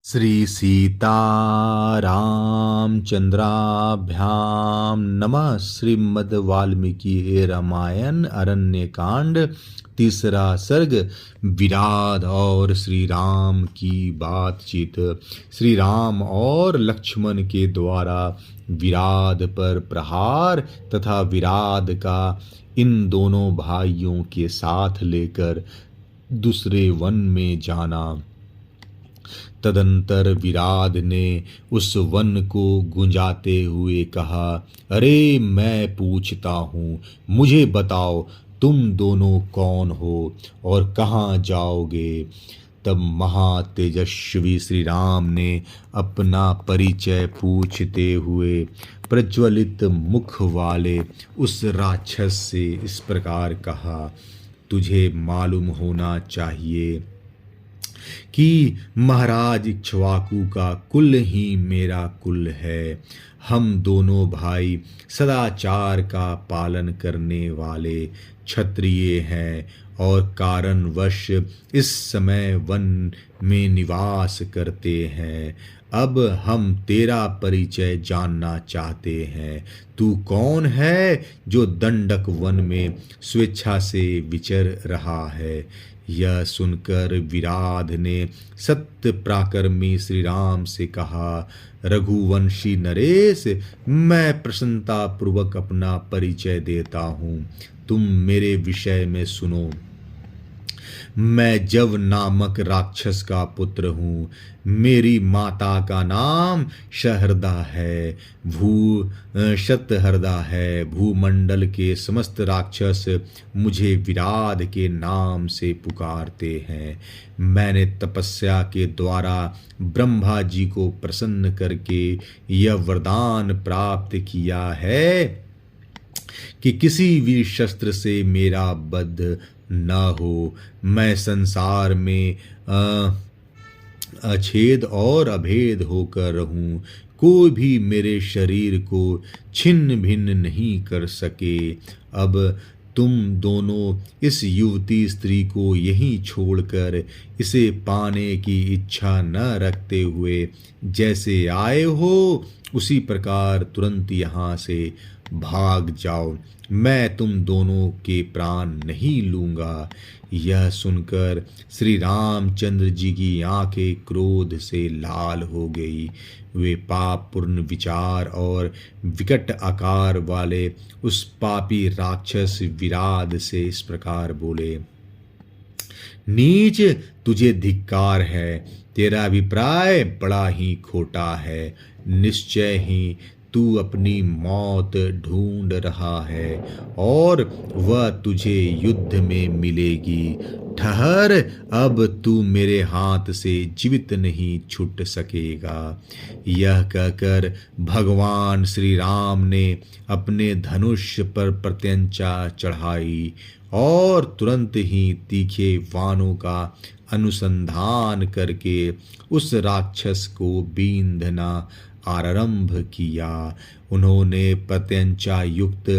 श्री सीतारामचंद्राभ्याम नमः। श्रीमद् वाल्मीकि रामायण अरण्य कांड तीसरा सर्ग विराध और श्री राम की बातचीत। श्री राम और लक्ष्मण के द्वारा विराध पर प्रहार तथा विराध का इन दोनों भाइयों के साथ लेकर दूसरे वन में जाना। तदंतर विराध ने उस वन को गुंजाते हुए कहा, अरे मैं पूछता हूँ, मुझे बताओ तुम दोनों कौन हो और कहाँ जाओगे। तब महातेजस्वी श्री राम ने अपना परिचय पूछते हुए प्रज्वलित मुख वाले उस राक्षस से इस प्रकार कहा, तुझे मालूम होना चाहिए कि महाराज इक्ष्वाकु का कुल ही मेरा कुल है। हम दोनों भाई सदाचार का पालन करने वाले क्षत्रिय हैं और कारणवश इस समय वन में निवास करते हैं। अब हम तेरा परिचय जानना चाहते हैं। तू कौन है जो दंडक वन में स्वेच्छा से विचर रहा है। यह सुनकर विराध ने सत्य पराक्रमी श्री राम से कहा, रघुवंशी नरेश, मैं प्रसन्नता पूर्वक अपना परिचय देता हूँ। तुम मेरे विषय में सुनो। मैं जव नामक राक्षस का पुत्र हूँ। मेरी माता का नाम शहरदा है, शतहरदा है। भूमंडल के समस्त राक्षस मुझे विराध के नाम से पुकारते हैं। मैंने तपस्या के द्वारा ब्रह्मा जी को प्रसन्न करके यह वरदान प्राप्त किया है कि किसी भी शस्त्र से मेरा वध न हो। मैं संसार में अछेद और अभेद होकर रहूं। कोई भी मेरे शरीर को छिन्न भिन्न नहीं कर सके। अब तुम दोनों इस युवती स्त्री को यहीं छोड़कर इसे पाने की इच्छा न रखते हुए जैसे आए हो उसी प्रकार तुरंत यहाँ से भाग जाओ। मैं तुम दोनों के प्राण नहीं लूंगा। यह सुनकर श्री रामचंद्र जी की आंखें क्रोध से लाल हो गई। वे पापपूर्ण विचार और विकट आकार वाले उस पापी राक्षस विराध से इस प्रकार बोले, नीच, तुझे धिक्कार है। तेरा अभिप्राय बड़ा ही खोटा है। निश्चय ही तू अपनी मौत ढूंढ रहा है और वह तुझे युद्ध में मिलेगी। ठहर, अब तू मेरे हाथ से जीवित नहीं छूट सकेगा। यह कहकर भगवान श्री राम ने अपने धनुष पर प्रत्यंचा चढ़ाई और तुरंत ही तीखे बाणों का अनुसंधान करके उस राक्षस को बींधना आरंभ किया। उन्होंने प्रत्यंचा युक्त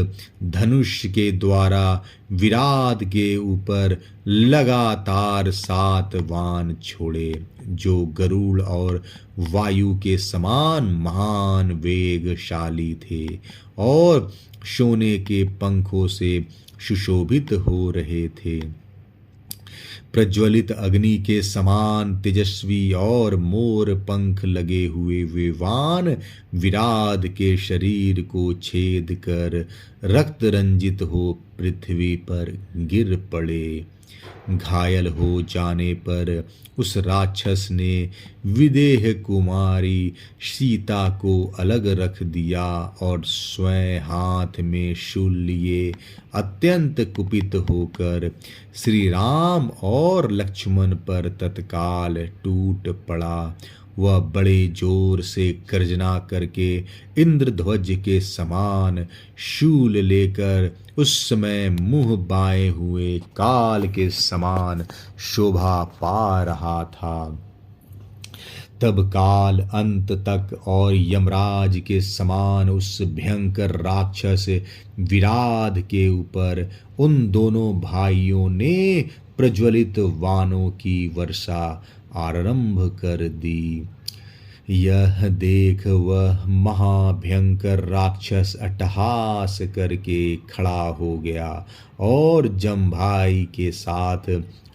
धनुष के द्वारा विराध के ऊपर लगातार 7 बाण छोड़े, जो गरुड़ और वायु के समान महान वेगशाली थे और सोने के पंखों से सुशोभित हो रहे थे। प्रज्वलित अग्नि के समान तेजस्वी और मोर पंख लगे हुए वे बाण विराध के शरीर को छेद कर रक्त रंजित हो पृथ्वी पर गिर पड़े। घायल हो जाने पर उस राक्षस ने विदेह कुमारी सीता को अलग रख दिया और स्वयं हाथ में शूल लिए अत्यंत कुपित होकर श्री राम और लक्ष्मण पर तत्काल टूट पड़ा। वह बड़े जोर से गर्जना करके इंद्रध्वज के समान शूल लेकर उस समय मुंह बाए हुए काल के समान शोभा पा रहा था। तब काल अंत तक और यमराज के समान उस भयंकर राक्षस विराध के ऊपर उन दोनों भाइयों ने प्रज्वलित बाणों की वर्षा आरंभ कर दी। यह देख वह महाभयंकर राक्षस अट्टहास करके खड़ा हो गया और जमभाई के साथ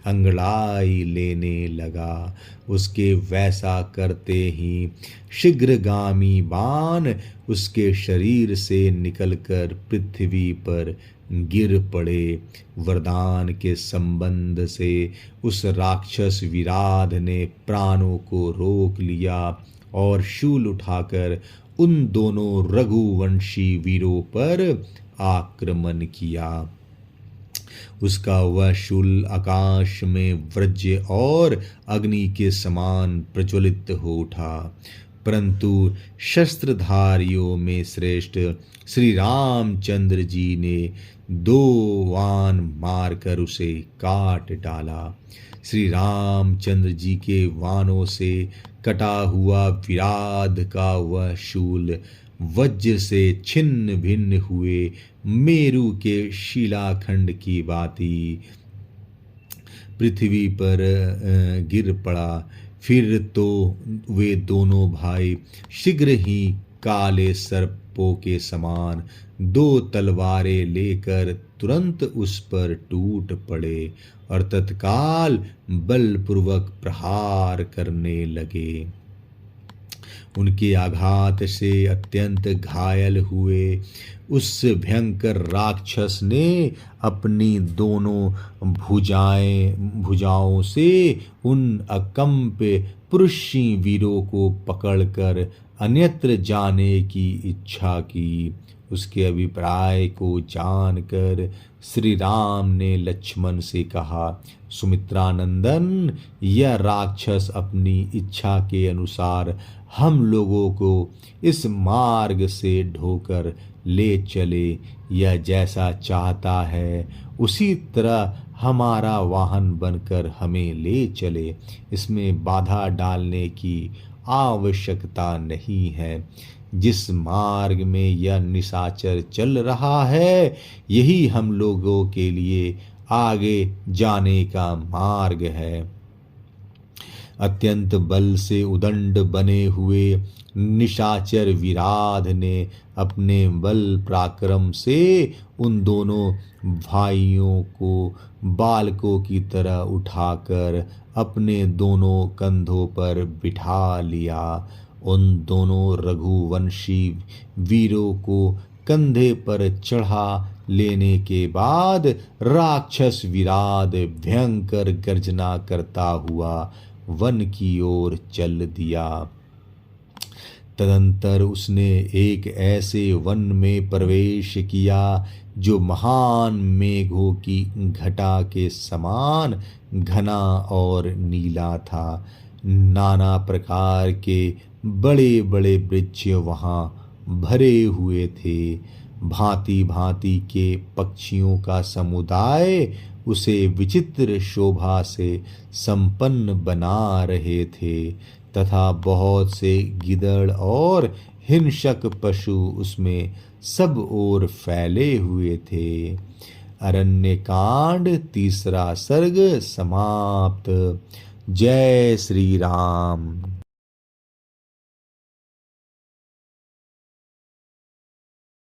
अंगड़ाई लेने लगा। उसके वैसा करते ही शीघ्रगामी बाण उसके शरीर से निकलकर पृथ्वी पर गिर पड़े। वरदान के संबंध से उस राक्षस विराध ने प्राणों को रोक लिया और शूल उठाकर उन दोनों रघुवंशी वीरों पर आक्रमण किया। उसका वह शूल आकाश में वज्र और अग्नि के समान प्रज्वलित हो उठा, परंतु शस्त्रधारियों में श्रेष्ठ श्री रामचंद्र जी ने 2 वाण मारकर उसे काट डाला। श्री रामचंद्र जी के वाणों से कटा हुआ विराध का वह शूल वज्र से छिन्न भिन्न हुए मेरु के शिलाखंड की भांति पृथ्वी पर गिर पड़ा। फिर तो वे दोनों भाई शीघ्र ही काले सर्पों के समान 2 तलवारें लेकर तुरंत उस पर टूट पड़े और तत्काल बलपूर्वक प्रहार करने लगे। उनके आघात से अत्यंत घायल हुए उस भयंकर राक्षस ने अपनी दोनों भुजाओं से उन अकंप पुरुषी वीरों को पकड़कर अन्यत्र जाने की इच्छा की। उसके अभिप्राय को जानकर श्री राम ने लक्ष्मण से कहा, सुमित्रानंदन, यह राक्षस अपनी इच्छा के अनुसार हम लोगों को इस मार्ग से ढोकर ले चले। यह जैसा चाहता है उसी तरह हमारा वाहन बनकर हमें ले चले। इसमें बाधा डालने की आवश्यकता नहीं है। जिस मार्ग में यह निशाचर चल रहा है यही हम लोगों के लिए आगे जाने का मार्ग है। अत्यंत बल से उदंड बने हुए निशाचर विराध ने अपने बल पराक्रम से उन दोनों भाइयों को बालकों की तरह उठाकर अपने दोनों कंधों पर बिठा लिया। उन दोनों रघुवंशी वीरों को कंधे पर चढ़ा लेने के बाद राक्षस विराध भयंकर गर्जना करता हुआ वन की ओर चल दिया। तदंतर उसने एक ऐसे वन में प्रवेश किया जो महान मेघों की घटा के समान घना और नीला था। नाना प्रकार के बड़े बड़े वृक्ष वहाँ भरे हुए थे। भांति भांति के पक्षियों का समुदाय उसे विचित्र शोभा से संपन्न बना रहे थे तथा बहुत से गिदड़ और हिंसक पशु उसमें सब ओर फैले हुए थे। अरण्यकांड 3 सर्ग समाप्त। जय श्री राम।